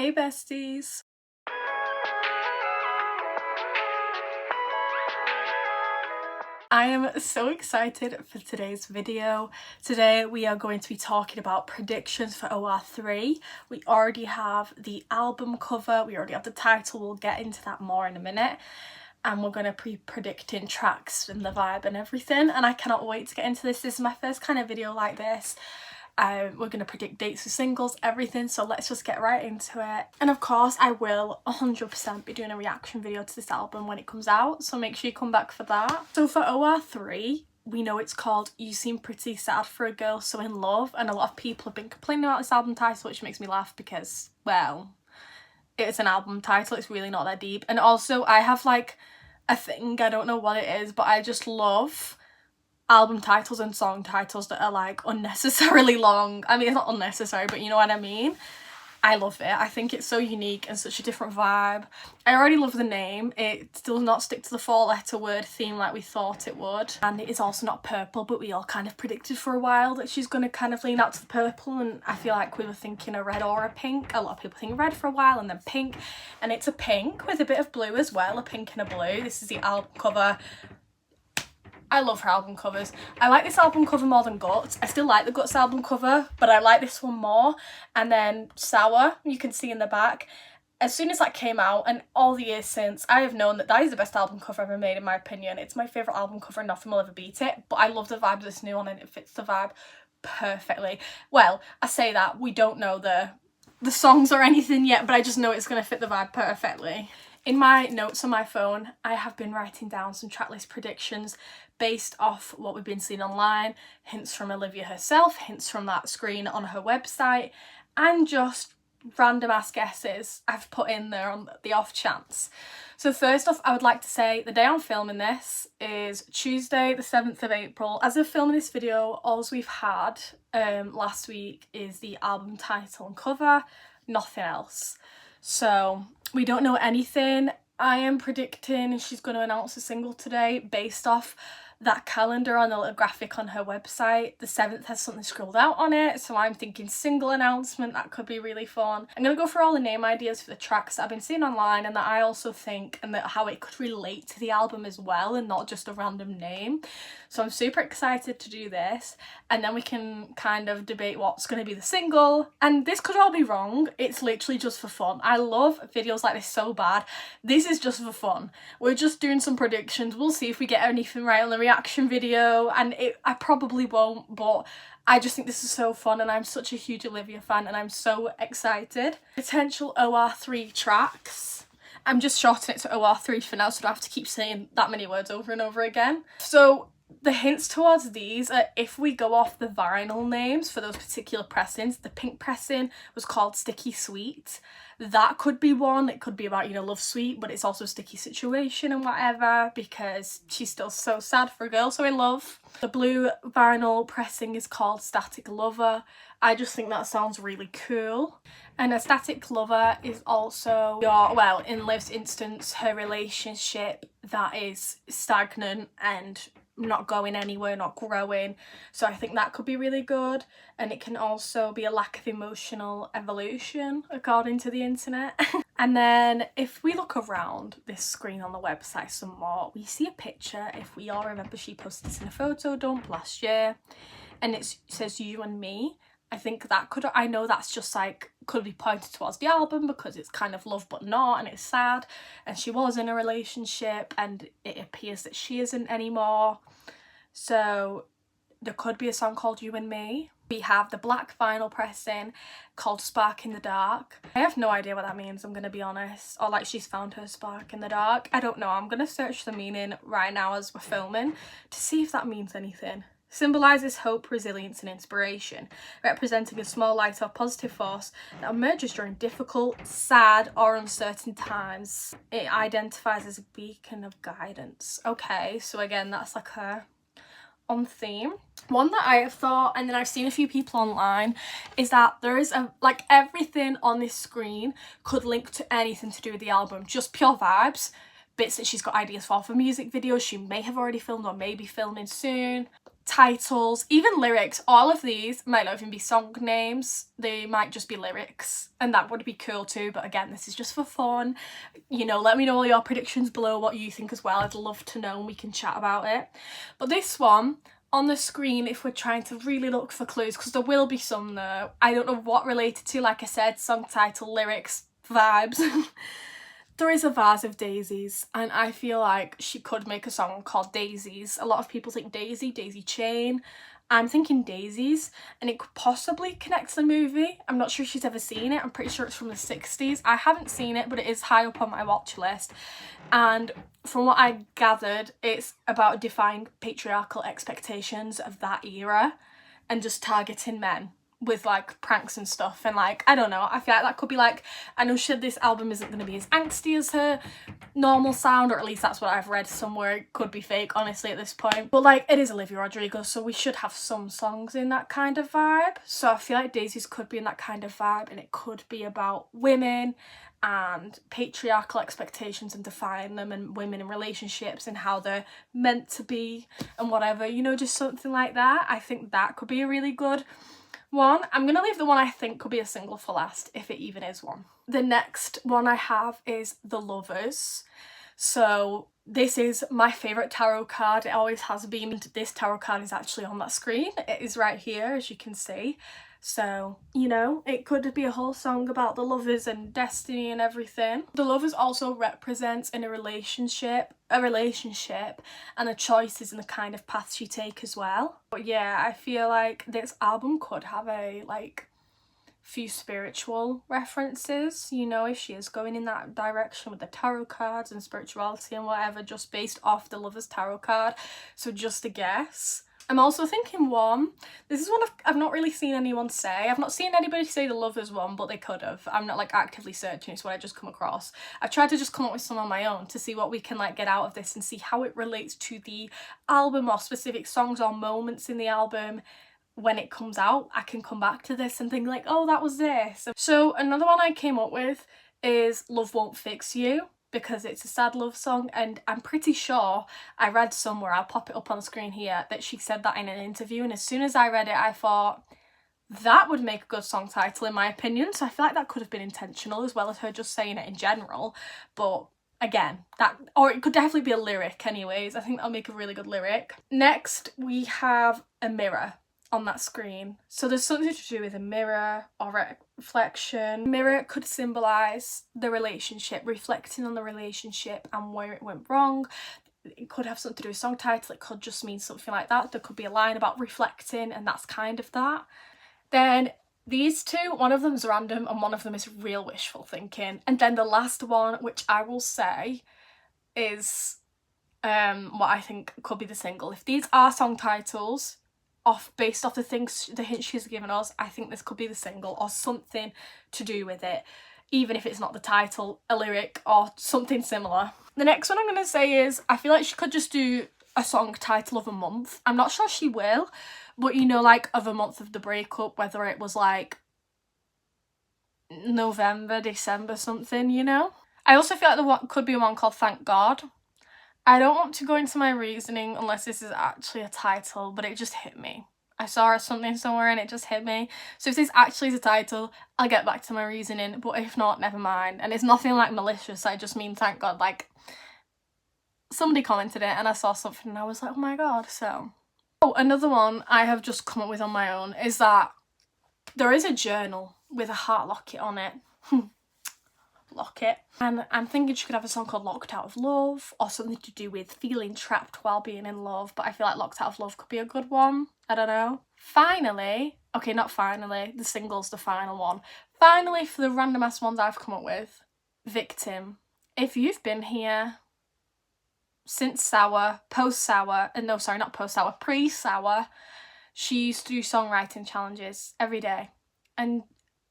Hey besties! I am so excited for today's video. Today we are going to be talking about predictions for OR3. We already have the album cover, we already have the title, we'll get into that more in a minute. And we're going to be predicting tracks and the vibe and everything, and I cannot wait to get into this. This is my first kind of video like this. We're going to predict dates of singles, everything, so let's just get right into it. And of course I will 100% be doing a reaction video to this album when it comes out, so make sure you come back for that. So for OR3, we know it's called You Seem Pretty Sad for a Girl So In Love, and a lot of people have been complaining about this album title, which makes me laugh because, well, it's an album title, it's really not that deep. And also I have like a thing, I don't know what it is, but I just love album titles and song titles that are like unnecessarily long. I mean, it's not unnecessary, but you know what I mean. I love it. I think it's so unique and such a different vibe. I already love the name. It does not stick to the 4-letter word theme like we thought it would, and it is also not purple, but we all kind of predicted for a while that she's going to kind of lean out to the purple, and I feel like we were thinking a red or a pink. A lot of people think red for a while and then pink, and it's a pink with a bit of blue as well, a pink and a blue. This is the album cover. I love her album covers. I like this album cover more than Guts. I still like the Guts album cover, but I like this one more. And then Sour, you can see in the back. As soon as that came out, and all the years since, I have known that that is the best album cover ever made, in my opinion. It's my favourite album cover and nothing will ever beat it. But I love the vibe of this new one, and it fits the vibe perfectly. Well, I say that, we don't know the songs or anything yet, but I just know it's going to fit the vibe perfectly. In my notes on my phone, I have been writing down some tracklist predictions based off what we've been seeing online, hints from Olivia herself, hints from that screen on her website, and just random ass guesses I've put in there on the off chance. So first off, I would like to say the day I'm filming this is Tuesday the 7th of April. As of filming this video, all we've had last week is the album title and cover, nothing else. So we don't know anything. I am predicting she's going to announce a single today based off that calendar on the little graphic on her website. The 7th has something scrolled out on it, so I'm thinking single announcement. That could be really fun. I'm going to go for all the name ideas for the tracks that I've been seeing online and that I also think, and that how it could relate to the album as well and not just a random name. So I'm super excited to do this, and then we can kind of debate what's going to be the single. And this could all be wrong. It's literally just for fun. I love videos like this so bad. This is just for fun. We're just doing some predictions. We'll see if we get anything right on the reaction video, and I probably won't, but I just think this is so fun, and I'm such a huge Olivia fan, and I'm so excited. Potential OR3 tracks. I'm just shortening it to OR3 for now, so I don't have to keep saying that many words over and over again. So the hints towards these are, if we go off the vinyl names for those particular pressings, the pink pressing was called Sticky Sweet. That could be one. It could be about, you know, Love Sweet, but it's also a sticky situation and whatever, because she's still so sad for a girl so in love. The blue vinyl pressing is called Static Lover. I just think that sounds really cool. And a static lover is also well, in Liv's instance, her relationship that is stagnant and not going anywhere, not growing. So I think that could be really good. And it can also be a lack of emotional evolution, according to the internet. And then if we look around this screen on the website some more, we see a picture. If we all remember, she posted this in a photo dump last year, and it says You and Me. I think that could, I know that's just like, could be pointed towards the album because it's kind of love but not, and it's sad, and she was in a relationship and it appears that she isn't anymore. So there could be a song called You and Me. We have the black vinyl pressing called Spark in the Dark. I have no idea what that means, I'm gonna be honest. Or like she's found her spark in the dark. I don't know. I'm gonna search the meaning right now as we're filming to see if that means anything. Symbolises hope, resilience and inspiration, representing a small light or positive force that emerges during difficult, sad or uncertain times. It identifies as a beacon of guidance. Okay, so again, that's like her on theme. One that I have thought, and then I've seen a few people online, is that there is a, like, everything on this screen could link to anything to do with the album, just pure vibes. Bits that she's got ideas for music videos she may have already filmed or may be filming soon. titles, even lyrics. All of these might not even be song names, they might just be lyrics, and that would be cool too. But again, this is just for fun. You know, let me know all your predictions below, what you think as well. I'd love to know and we can chat about it. But this one on the screen, if we're trying to really look for clues, because there will be some though, I don't know what related to, like I said, song title, lyrics, vibes. There is a vase of daisies, and I feel like she could make a song called Daisies. A lot of people think Daisy Chain. I'm thinking Daisies, and it could possibly connect to the movie. I'm not sure if she's ever seen it. I'm pretty sure it's from the 60s. I haven't seen it, but it is high up on my watch list. And from what I gathered, it's about defying patriarchal expectations of that era and just targeting men with like pranks and stuff. And like, I don't know, I feel like that could be like, I know this album isn't going to be as angsty as her normal sound, or at least that's what I've read somewhere. It could be fake, honestly, at this point, but like, it is Olivia Rodrigo, so we should have some songs in that kind of vibe. So I feel like Daisies could be in that kind of vibe, and it could be about women and patriarchal expectations and defying them, and women in relationships and how they're meant to be and whatever, you know, just something like that. I think that could be a really good one. I'm gonna leave the one I think could be a single for last, if it even is one. The next one I have is The Lovers. So this is my favourite tarot card. It always has been. This tarot card is actually on that screen. It is right here, as you can see. So, you know, it could be a whole song about the lovers and destiny and everything. The Lovers also represents in a relationship and the choices and the kind of paths you take as well. But yeah, I feel like this album could have a like few spiritual references, you know, if she is going in that direction with the tarot cards and spirituality and whatever, just based off the Lovers tarot card. So just a guess. I'm also thinking one, this is one I've not really seen anyone say. I've not seen anybody say the Lovers one, but they could have. I'm not like actively searching, it's what I just come across. I've tried to just come up with some on my own to see what we can like get out of this and see how it relates to the album or specific songs or moments in the album. When it comes out, I can come back to this and think like, oh, that was this. So another one I came up with is Love Won't Fix You, because it's a sad love song, and I'm pretty sure I read somewhere, I'll pop it up on the screen here, that she said that in an interview, and as soon as I read it I thought that would make a good song title in my opinion. So I feel like that could have been intentional as well as her just saying it in general. But again, that, or it could definitely be a lyric anyways. I think that'll make a really good lyric. Next we have a mirror on that screen. So there's something to do with a mirror or reflection. Mirror could symbolise the relationship, reflecting on the relationship and where it went wrong. It could have something to do with song title, it could just mean something like that. There could be a line about reflecting, and that's kind of that. Then these two, one of them's random and one of them is real wishful thinking. And then the last one, which I will say is what I think could be the single. If these are song titles, based off the hints she's given us, I think this could be the single or something to do with it, even if it's not the title, a lyric or something similar. The next one I'm going to say is, I feel like she could just do a song title of a month. I'm not sure she will, but you know, like of a month of the breakup, whether it was like November, December, something, you know. I also feel like the one could be one called Thank God. I don't want to go into my reasoning unless this is actually a title, but it just hit me. I saw something somewhere and it just hit me. So if this actually is a title, I'll get back to my reasoning, but if not, never mind. And it's nothing like malicious, I just mean thank God, like somebody commented it and I saw something and I was like, oh my God. So, oh, another one I have just come up with on my own is that there is a journal with a heart locket on it. Locket, and I'm thinking she could have a song called Locked Out of Love, or something to do with feeling trapped while being in love, but I feel like Locked Out of Love could be a good one. I don't know. Finally, okay, not finally, the single's the final one. Finally, for the random ass ones I've come up with, Victim. If you've been here since Sour, post-Sour, no sorry, not post-Sour, pre-Sour, she used to do songwriting challenges every day, and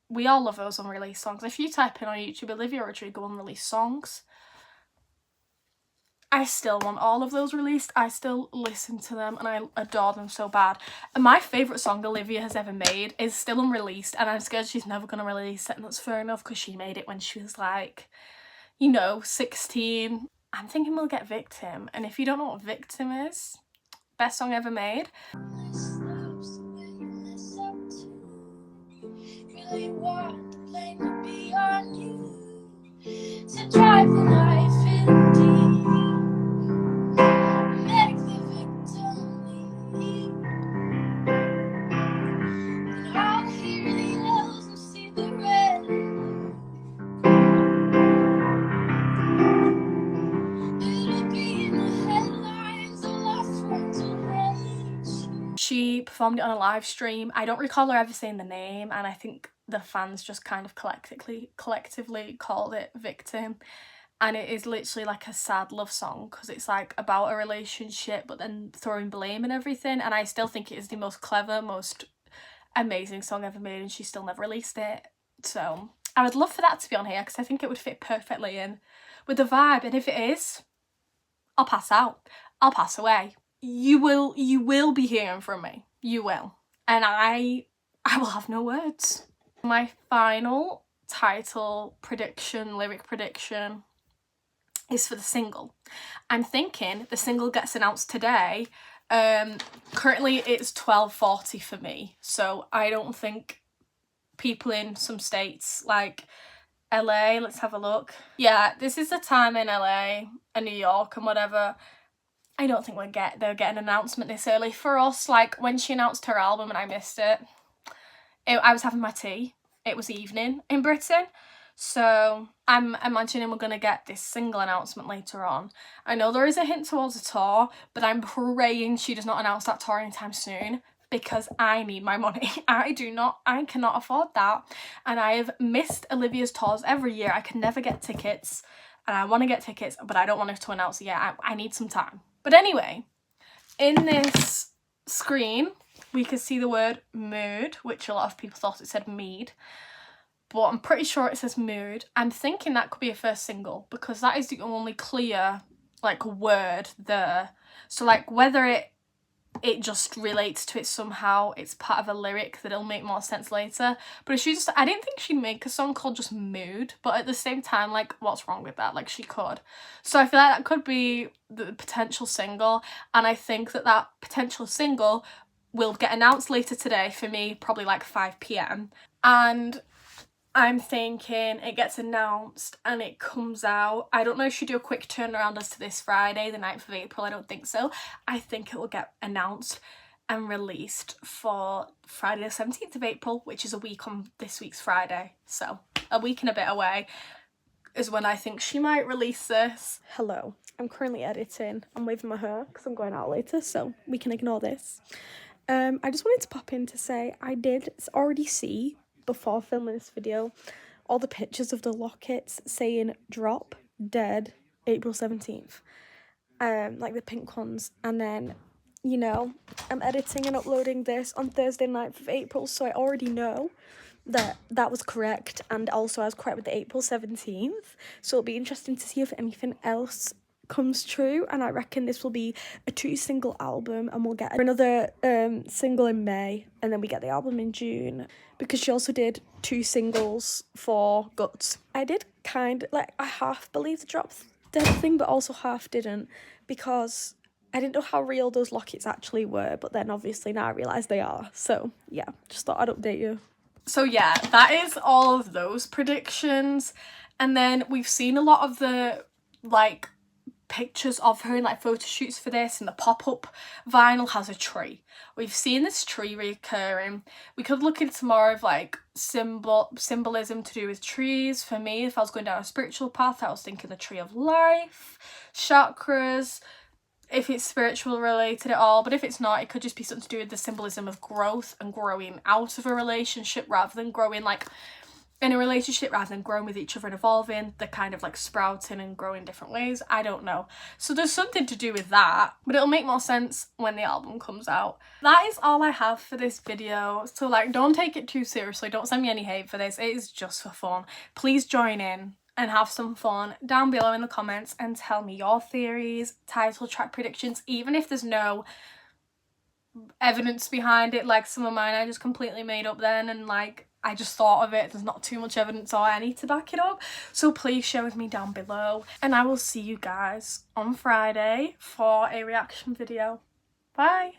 we all love those unreleased songs. If you type in on YouTube Olivia Rodrigo unreleased songs, I still want all of those released. I still listen to them and I adore them so bad. And my favourite song Olivia has ever made is still unreleased, and I'm scared she's never going to release it, and that's fair enough because she made it when she was like, you know, 16. I'm thinking we'll get Victim, and if you don't know what Victim is, Best song ever made. She performed it on a live stream. I don't recall her ever saying the name, and I think the fans just kind of collectively called it Victim. And it is literally like a sad love song because it's like about a relationship but then throwing blame and everything, and I still think it is the most clever, most amazing song ever made, and she still never released it. So I would love for that to be on here because I think it would fit perfectly in with the vibe, and if it is, I'll pass out. I'll pass away. You will be hearing from me. You will. And I will have no words. My final title prediction, lyric prediction, is for the single. I'm thinking the single gets announced today. Currently it's 12:40 for me, so I don't think people in some states like LA, let's have a look. Yeah, this is the time in LA and New York and whatever. I don't think they'll get an announcement this early. For us, like when she announced her album and I missed it, I was having my tea. It was evening in Britain. So I'm imagining we're going to get this single announcement later on. I know there is a hint towards a tour, but I'm praying she does not announce that tour anytime soon because I need my money. I cannot afford that. And I have missed Olivia's tours every year. I can never get tickets and I want to get tickets, but I don't want her to announce it yet. I need some time. But anyway, in this screen, we can see the word mood, which a lot of people thought it said mead. But I'm pretty sure it says mood. I'm thinking that could be a first single because that is the only clear like word there. So like whether it just relates to it somehow, it's part of a lyric that'll make more sense later. But if she just, I didn't think she'd make a song called just mood, but at the same time, like what's wrong with that? Like she could. So I feel like that could be the potential single, and I think that that potential single will get announced later today for me, probably like 5 p.m. and I'm thinking it gets announced and it comes out. I don't know if she'll do a quick turnaround as to this Friday, the 9th of April. I don't think so. I think it will get announced and released for Friday the 17th of April, which is a week on this week's Friday. So a week and a bit away is when I think she might release this. Hello, I'm currently editing. I'm waving my hair because I'm going out later, so we can ignore this. I just wanted to pop in to say I did already see, before filming this video, all the pictures of the lockets saying drop dead April 17th, like the pink ones, and then, you know, I'm editing and uploading this on Thursday 9th of April, so I already know that that was correct, and also I was correct with the April 17th, so it'll be interesting to see if anything else comes true. And I reckon this will be a 2-single album, and we'll get another single in May, and then we get the album in June, because she also did 2 singles for Guts. I did kind of, like, I half believe the drop dead thing, but also half didn't, because I didn't know how real those lockets actually were, but then obviously now I realise they are. So yeah, just thought I'd update you. So yeah, that is all of those predictions. And then we've seen a lot of the like pictures of her in like photo shoots for this, and the pop-up vinyl has a tree. We've seen this tree reoccurring. We could look into more of like symbolism to do with trees. For me, if I was going down a spiritual path, I was thinking the tree of life, chakras, if it's spiritual related at all. But if it's not, it could just be something to do with the symbolism of growth and growing out of a relationship rather than growing like in a relationship, rather than growing with each other and evolving. They're kind of like sprouting and growing different ways. I don't know. So there's something to do with that, but it'll make more sense when the album comes out. That is all I have for this video. So like, don't take it too seriously. Don't send me any hate for this. It is just for fun. Please join in and have some fun down below in the comments and tell me your theories, title track predictions, even if there's no evidence behind it. Like some of mine I just completely made up then, and like I just thought of it. There's not too much evidence or any to back it up. So please share with me down below, and I will see you guys on Friday for a reaction video. Bye.